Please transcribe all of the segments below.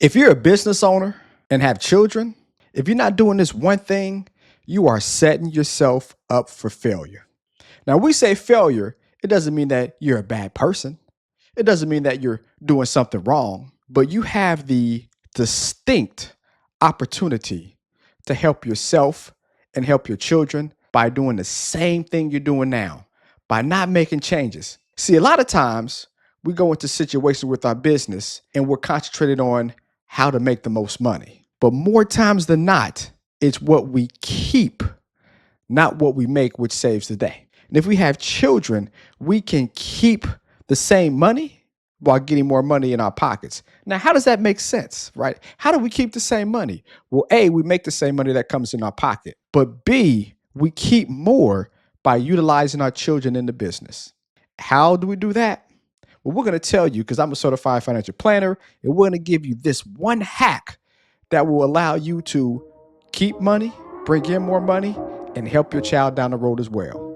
If you're a business owner and have children, if you're not doing this one thing, you are setting yourself up for failure. Now, we say failure, it doesn't mean that you're a bad person. It doesn't mean that you're doing something wrong, but you have the distinct opportunity to help yourself and help your children by doing the same thing you're doing now, by not making changes. See, a lot of times we go into situations with our business and we're concentrated on how to make the most money. But more times than not, it's what we keep, not what we make, which saves the day. And if we have children, we can keep the same money while getting more money in our pockets. Now, how does that make sense, right? How do we keep the same money? Well, A, we make the same money that comes in our pocket. But B, we keep more by utilizing our children in the business. How do we do that? Well, we're going to tell you, because I'm a certified financial planner, and we're going to give you this one hack that will allow you to keep money, bring in more money, and help your child down the road as well.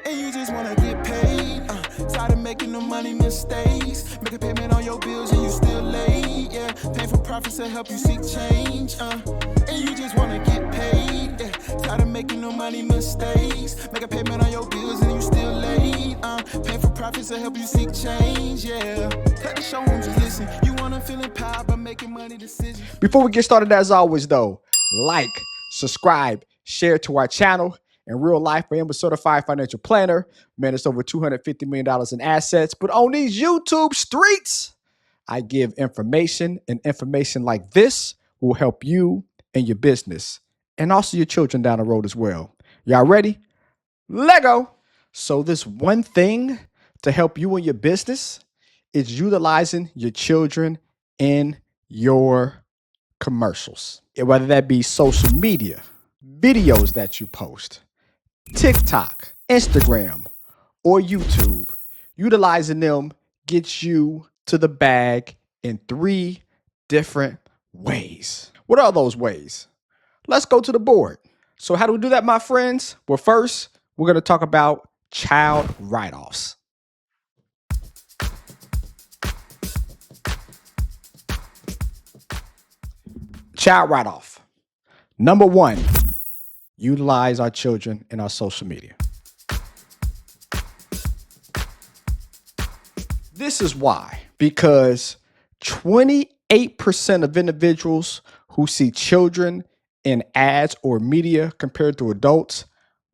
And you just want to get paid, tired of making the money mistakes, make a payment on your bills and you still late, yeah, pay for profits to help you seek change, and you just want to get paid, yeah, tired of making the money mistakes, make a payment on your bills and you still late, pay for profits to help you seek change, yeah, cut the show and just listen, you want to feel empowered by making money decisions. Before we get started, as always though, like, subscribe, share to our channel. In real life, I am a certified financial planner. Man, it's over $250 million in assets. But on these YouTube streets, I give information, and information like this will help you and your business and also your children down the road as well. Y'all ready? Lego. So this one thing to help you and your business is utilizing your children in your commercials. Whether that be social media, videos that you post, TikTok, Instagram, or YouTube. Utilizing them gets you to the bag in 3 different ways. What are those ways? Let's go to the board. So how do we do that, my friends? Well, first, we're going to talk about child write-offs. Child write-off. Number 1, utilize our children in our social media. This is why, because 28% of individuals who see children in ads or media compared to adults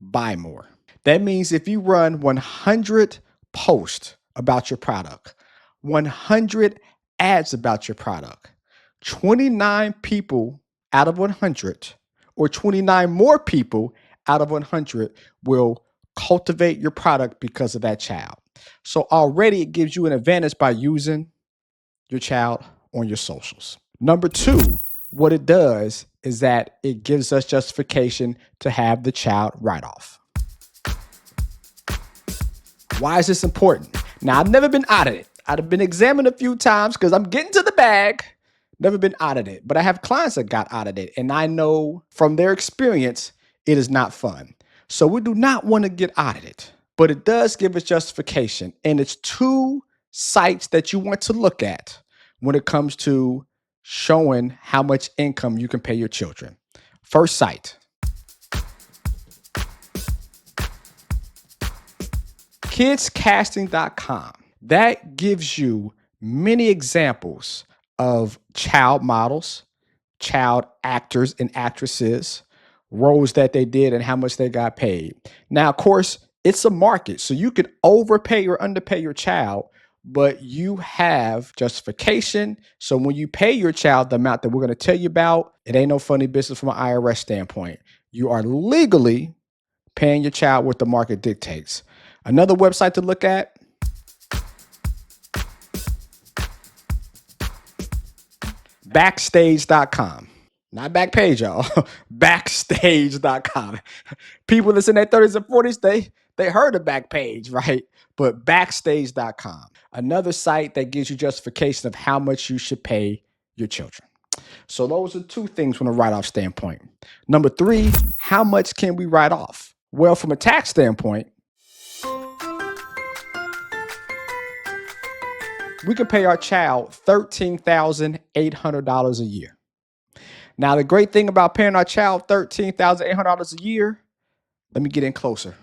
buy more. That means if you run 100 posts about your product, 100 ads about your product, 29 people out of 100, or 29 more people out of 100 will cultivate your product because of that child. So already it gives you an advantage by using your child on your socials. Number 2, what it does is that it gives us justification to have the child write-off. Why is this important? Now, I've never been audited. I've been examined a few times because I'm getting to the bag. Never been audited, but I have clients that got audited, and I know from their experience, it is not fun. So we do not want to get audited, but it does give us justification. And it's 2 sites that you want to look at when it comes to showing how much income you can pay your children. First site, kidscasting.com. That gives you many examples of child models, child actors and actresses, roles that they did and how much they got paid. Now, of course, it's a market, so you can overpay or underpay your child, but you have justification. So when you pay your child the amount that we're going to tell you about, it ain't no funny business from an IRS standpoint. You are legally paying your child what the market dictates. Another website to look at, Backstage.com. Not Backpage, y'all. Backstage.com. People that's in their 30s and 40s, they heard of Backpage, right? But Backstage.com. Another site that gives you justification of how much you should pay your children. So those are 2 things from a write-off standpoint. Number 3, how much can we write off? Well, from a tax standpoint, we can pay our child $13,800 a year. Now, the great thing about paying our child $13,800 a year, let me get in closer.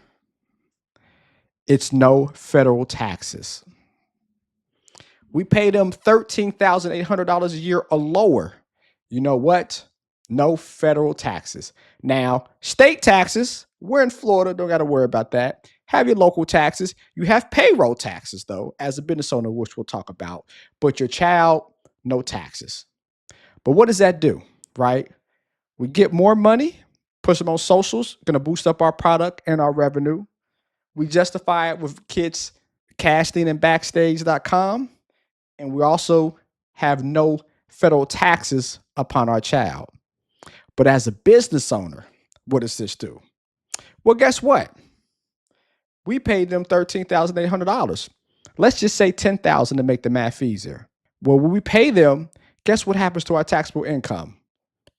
It's no federal taxes. We pay them $13,800 a year or lower. You know what? No federal taxes. Now, state taxes, we're in Florida, don't got to worry about that. Have your local taxes. You have payroll taxes, though, as a business owner, which we'll talk about. But your child, no taxes. But what does that do, right? We get more money, push them on socials, going to boost up our product and our revenue. We justify it with kids casting and backstage.com. And we also have no federal taxes upon our child. But as a business owner, what does this do? Well, guess what? We paid them $13,800. Let's just say $10,000 to make the math easier. Well, when we pay them, guess what happens to our taxable income?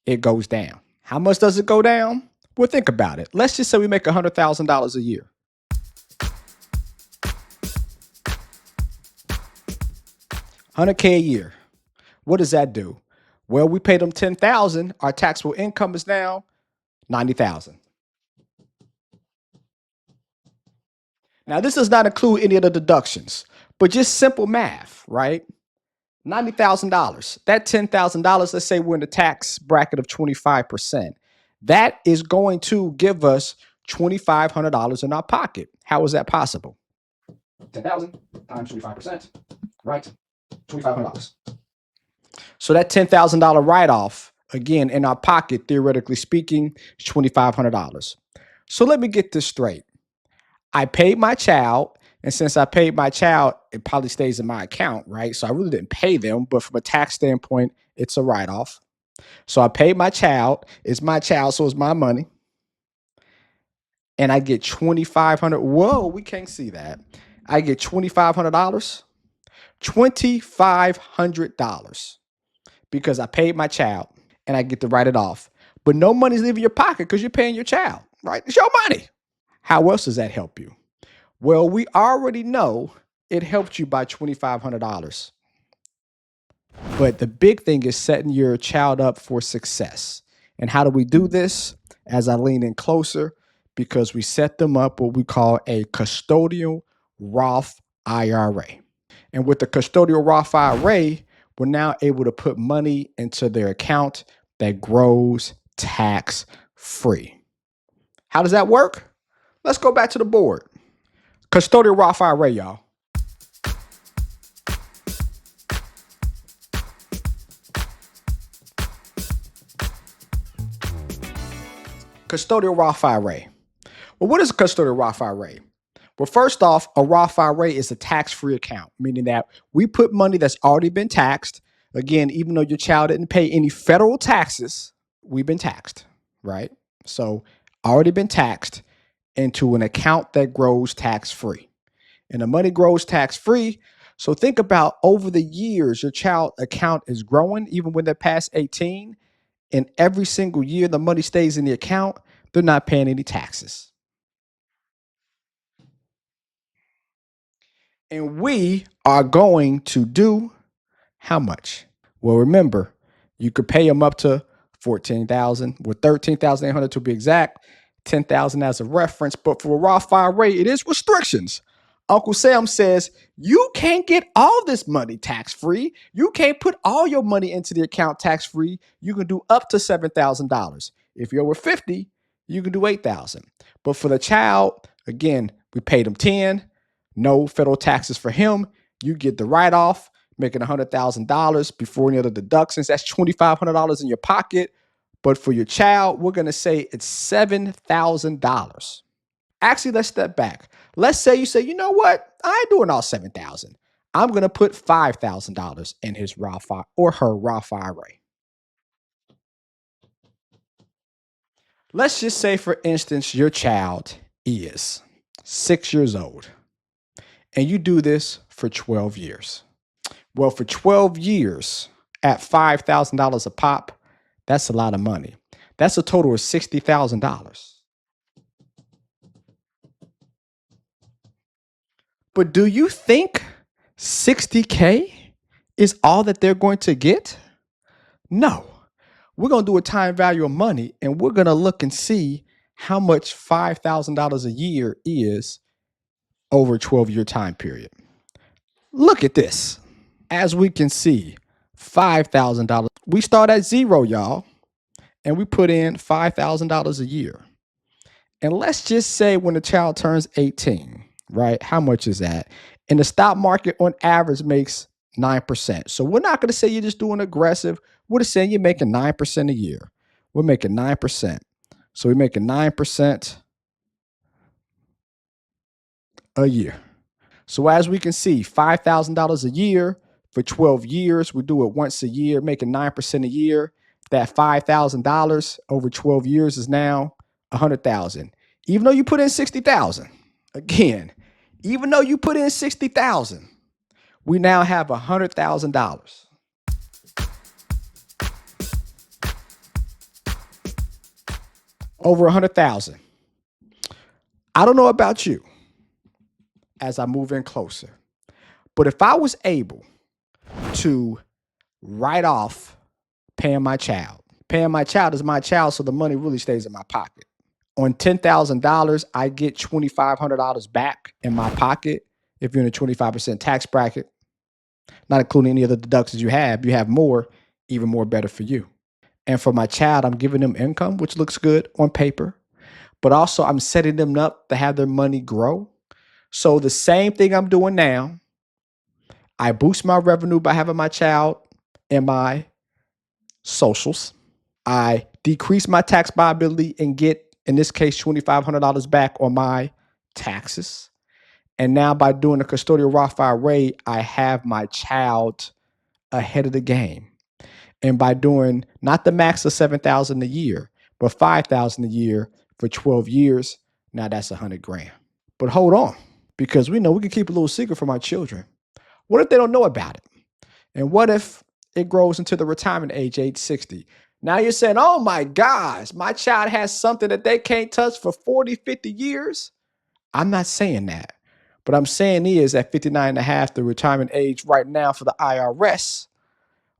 It goes down. How much does it go down? Well, think about it. Let's just say we make $100,000 a year. $100K a year. What does that do? Well, we paid them $10,000. Our taxable income is now $90,000. Now, this does not include any of the deductions, but just simple math, right? $90,000. That $10,000, let's say we're in the tax bracket of 25%. That is going to give us $2,500 in our pocket. How is that possible? 10,000 times 25%, right? $2,500. So that $10,000 write-off, again, in our pocket, theoretically speaking, is $2,500. So let me get this straight. I paid my child, and since I paid my child, it probably stays in my account, right? So I really didn't pay them, but from a tax standpoint, it's a write-off. So I paid my child. It's my child, so it's my money. And I get $2,500. Whoa, we can't see that. I get $2,500. $2,500 because I paid my child and I get to write it off. But no money's leaving your pocket because you're paying your child, right? It's your money. How else does that help you? Well, we already know it helped you by $2,500. But the big thing is setting your child up for success. And how do we do this? As I lean in closer, because we set them up what we call a custodial Roth IRA. And with the custodial Roth IRA, we're now able to put money into their account that grows tax-free. How does that work? Let's go back to the board. Custodial Roth IRA, y'all. Custodial Roth IRA. Well, what is a custodial Roth IRA? Well, first off, a Roth IRA is a tax-free account, meaning that we put money that's already been taxed. Again, even though your child didn't pay any federal taxes, we've been taxed, right? So already been taxed into an account that grows tax-free. And the money grows tax-free. So think about over the years, your child account is growing, even when they're past 18. And every single year the money stays in the account, they're not paying any taxes. And we are going to do how much? Well, remember, you could pay them up to $14,000, with $13,800 to be exact, $10,000 as a reference. But for a Roth IRA, it is restrictions. Uncle Sam says you can't get all this money tax-free. You can't put all your money into the account tax-free. You can do up to $7,000. If you're over 50, you can do $8,000. But for the child, again, we paid him 10. No federal taxes for him. You get the write-off, making $100,000 before any other deductions. That's $2,500 in your pocket. But for your child, we're going to say it's $7,000. Actually, let's step back. Let's say you say, you know what? I ain't doing all $7,000. I'm going to put $5,000 in his Roth or her Roth IRA. Let's just say, for instance, your child is 6 years old. And you do this for 12 years. Well, for 12 years at $5,000 a pop, that's a lot of money. That's a total of $60,000. But do you think $60K is all that they're going to get? No. We're going to do a time value of money, and we're going to look and see how much $5,000 a year is over a 12-year time period. Look at this. As we can see, $5,000. We start at zero, y'all, and we put in $5,000 a year. And let's just say when the child turns 18, right? How much is that? And the stock market on average makes 9%. So we're not going to say you're just doing aggressive. We're just saying you're making 9% a year. We're making 9%. So we're making 9% a year. So as we can see, $5,000 a year for 12 years. We do it once a year, making 9% a year. That $5,000 over 12 years is now $100,000. Even though you put in $60,000, again, even though you put in $60,000, we now have $100,000. Over $100,000. I don't know about you as I move in closer, but if I was able to write off paying my child is my child, so the money really stays in my pocket. On $10,000, I get $2,500 back in my pocket if you're in a 25% tax bracket, not including any other deductions you have more, even more better for you. And for my child, I'm giving them income, which looks good on paper, but also I'm setting them up to have their money grow. So the same thing I'm doing now, I boost my revenue by having my child in my socials. I decrease my tax liability and get, in this case, $2,500 back on my taxes. And now by doing a custodial Roth IRA, I have my child ahead of the game. And by doing not the max of $7,000 a year, but $5,000 a year for 12 years, now that's $100,000. But hold on, because we know we can keep a little secret from our children. What if they don't know about it? And what if it grows into the retirement age 60? Now you're saying, oh my gosh, my child has something that they can't touch for 40, 50 years. I'm not saying that. But I'm saying is at 59 and a half, the retirement age right now for the IRS,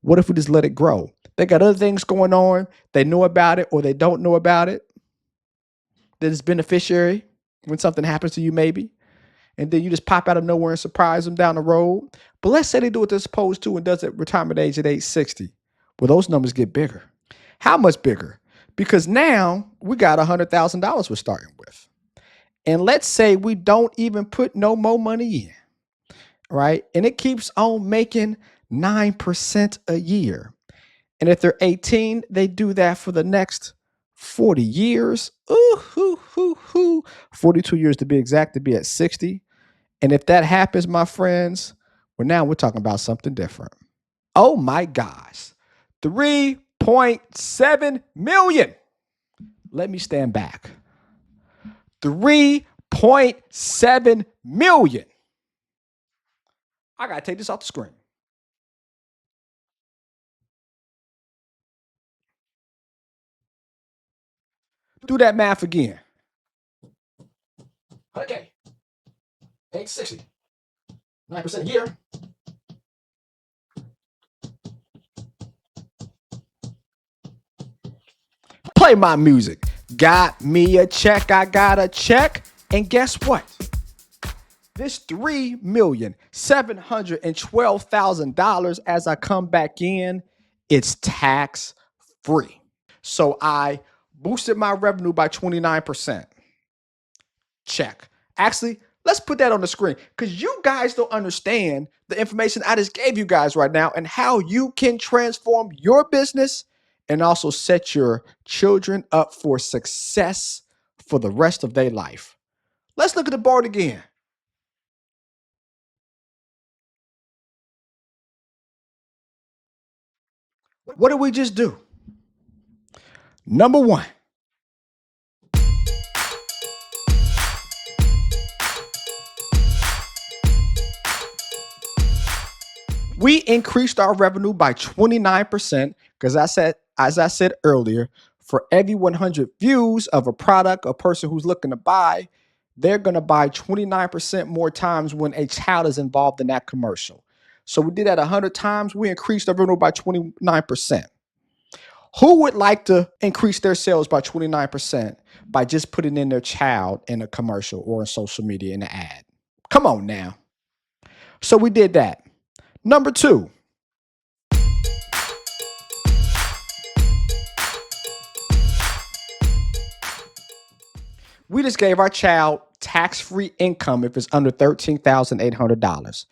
what if we just let it grow? They got other things going on. They know about it or they don't know about it. That is beneficiary when something happens to you maybe. And then you just pop out of nowhere and surprise them down the road. But let's say they do what they're supposed to and does it retirement age at age 60. Well, those numbers get bigger. How much bigger? Because now we got $100,000 we're starting with. And let's say we don't even put no more money in, right? And it keeps on making 9% a year. And if they're 18, they do that for the next 40 years. 42 years to be exact, to be at 60. And if that happens, my friends, well, now we're talking about something different. Oh my gosh. 3.7 million. Let me stand back. 3.7 million. I got to take this off the screen. Do that math again. Okay. 860. 9% a year. Play my music. Got me a check. I got a check. And guess what? This $3,712,000 as I come back in, it's tax free. So I boosted my revenue by 29%. Check. Actually, let's put that on the screen because you guys don't understand the information I just gave you guys right now and how you can transform your business and also set your children up for success for the rest of their life. Let's look at the board again. What did we just do? Number one, we increased our revenue by 29% because as I said earlier, for every 100 views of a product, a person who's looking to buy, they're going to buy 29% more times when a child is involved in that commercial. So we did that 100 times. We increased our revenue by 29%. Who would like to increase their sales by 29% by just putting in their child in a commercial or in social media in an ad? Come on now. So we did that. Number 2, we just gave our child tax-free income if it's under $13,800.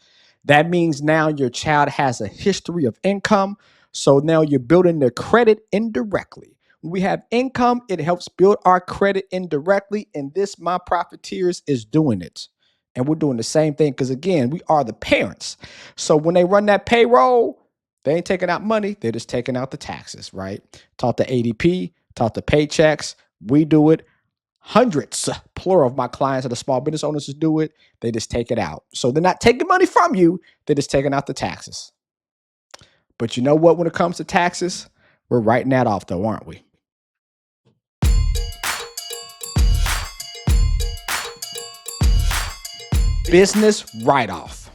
That means now your child has a history of income. So now you're building their credit indirectly. When we have income, it helps build our credit indirectly. And this My Profiteers is doing it. And we're doing the same thing because, again, we are the parents. So when they run that payroll, they ain't taking out money. They're just taking out the taxes, right? Talk to ADP, talk to Paychecks. We do it. Hundreds, plural, of my clients or the small business owners just do it. They just take it out. So they're not taking money from you. They're just taking out the taxes. But you know what? When it comes to taxes, we're writing that off though, aren't we? Business write-off.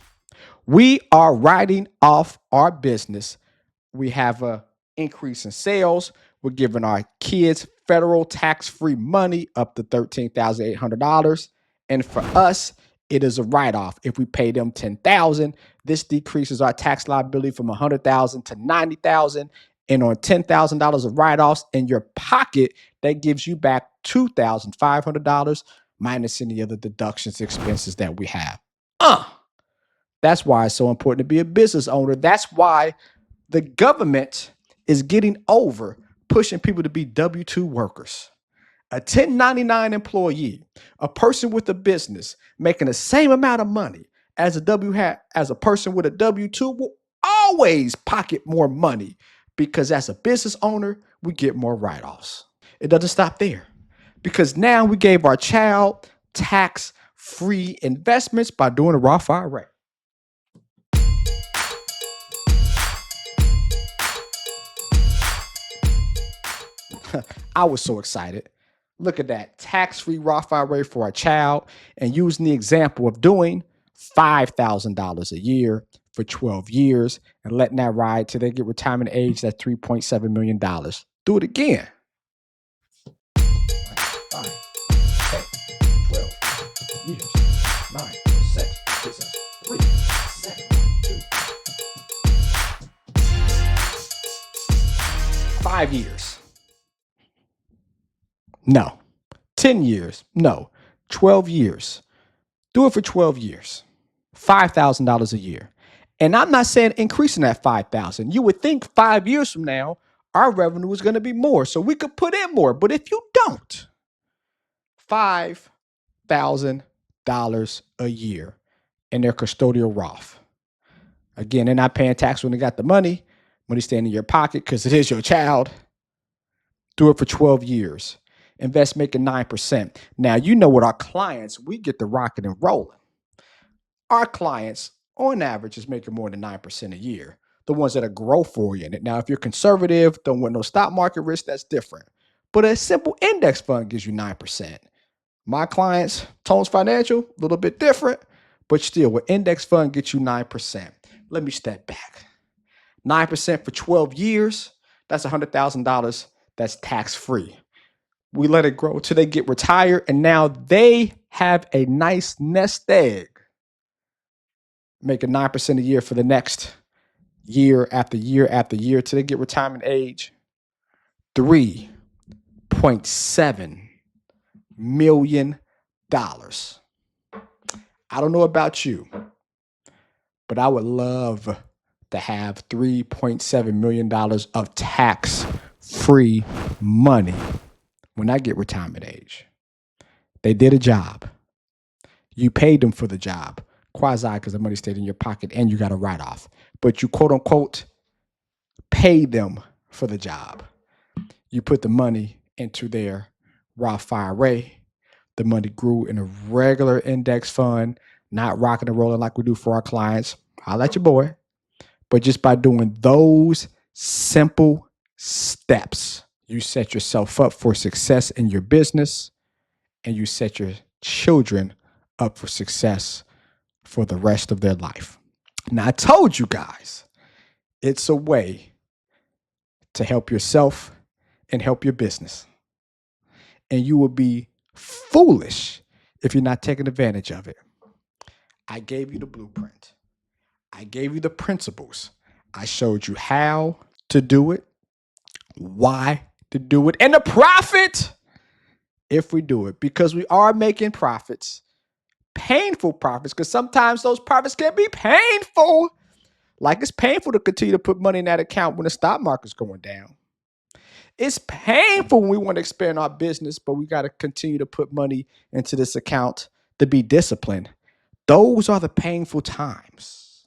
We are writing off our business. We have an increase in sales. We're giving our kids federal tax-free money up to $13,800. And for us, it is a write-off. If we pay them $10,000, this decreases our tax liability from $100,000 to $90,000. And on $10,000 of write-offs in your pocket, that gives you back $2,500 minus any other deductions, expenses that we have. That's why it's so important to be a business owner. That's why the government is getting over pushing people to be W-2 workers. A 1099 employee, a person with a business making the same amount of money as a person with a W-2 will always pocket more money because as a business owner, we get more write-offs. It doesn't stop there because now we gave our child tax-free investments by doing a Roth IRA. I was so excited. Look at that, tax-free Roth IRA for a child, and using the example of doing $5,000 a year for 12 years and letting that ride till they get retirement age. That's $3.7 million. Do it again. 5, 10, 12 years, 9, 6, 3, 7, 2. 5 years. No. 10 years. No. 12 years. Do it for 12 years. $5,000 a year. And I'm not saying increasing that $5,000. You would think 5 years from now, our revenue is going to be more. So we could put in more. But if you don't, $5,000 a year in their custodial Roth. Again, they're not paying tax when they got the money. Money staying in your pocket because it is your child. Do it for 12 years. Invest making 9%. Now, you know what our clients, we get the rocket and rolling. Our clients, on average, is making more than 9% a year. The ones that are growth oriented. Now, if you're conservative, don't want no stock market risk, that's different. But a simple index fund gives you 9%. My clients, Tones Financial, a little bit different, but still, with index fund gets you 9%. Let me step back. 9% for 12 years, that's $100,000 that's tax-free. We let it grow till they get retired, and now they have a nice nest egg, making 9% a year for the next year after year after year till they get retirement age. $3.7 million. I don't know about you, but I would love to have $3.7 million of tax-free money when I get retirement age. They did a job. You paid them for the job. Quasi, because the money stayed in your pocket and you got a write-off. But you, quote unquote, paid them for the job. You put the money into their Roth IRA. The money grew in a regular index fund, not rocking and rolling like we do for our clients. I'll let your boy. But just by doing those simple steps, you set yourself up for success in your business, and you set your children up for success for the rest of their life. Now, I told you guys, it's a way to help yourself and help your business. And you will be foolish if you're not taking advantage of it. I gave you the blueprint. I gave you the principles. I showed you how to do it, why to do it, and the profit if we do it, because we are making profits, painful profits, because sometimes those profits can be painful. Like it's painful to continue to put money in that account when the stock market's going down. It's painful when we want to expand our business, but we got to continue to put money into this account to be disciplined. Those are the painful times.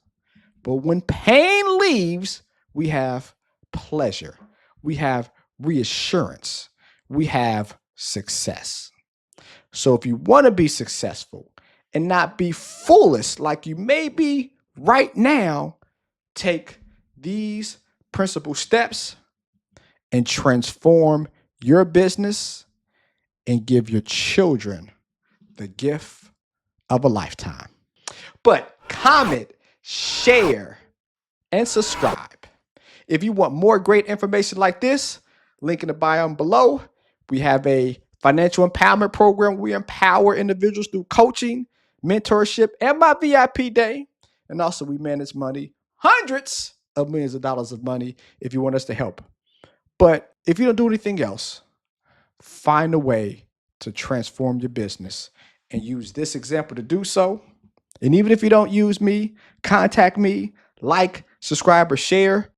But when pain leaves, we have pleasure. We have reassurance. We have success. So if you want to be successful and not be foolish like you may be right now, take these principal steps and transform your business and give your children the gift of a lifetime. But comment, share, and subscribe. If you want more great information like this, link in the bio below. We have a financial empowerment program. We empower individuals through coaching, mentorship, and my VIP day. And also we manage money, hundreds of millions of dollars of money if you want us to help. But if you don't do anything else, find a way to transform your business and use this example to do so. And even if you don't use me, contact me, like, subscribe, or share.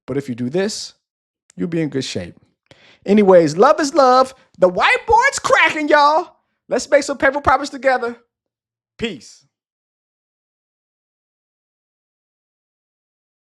But if you do this, you'll be in good shape. Anyways, love is love. The whiteboard's cracking, y'all. Let's make some paper profits together. Peace.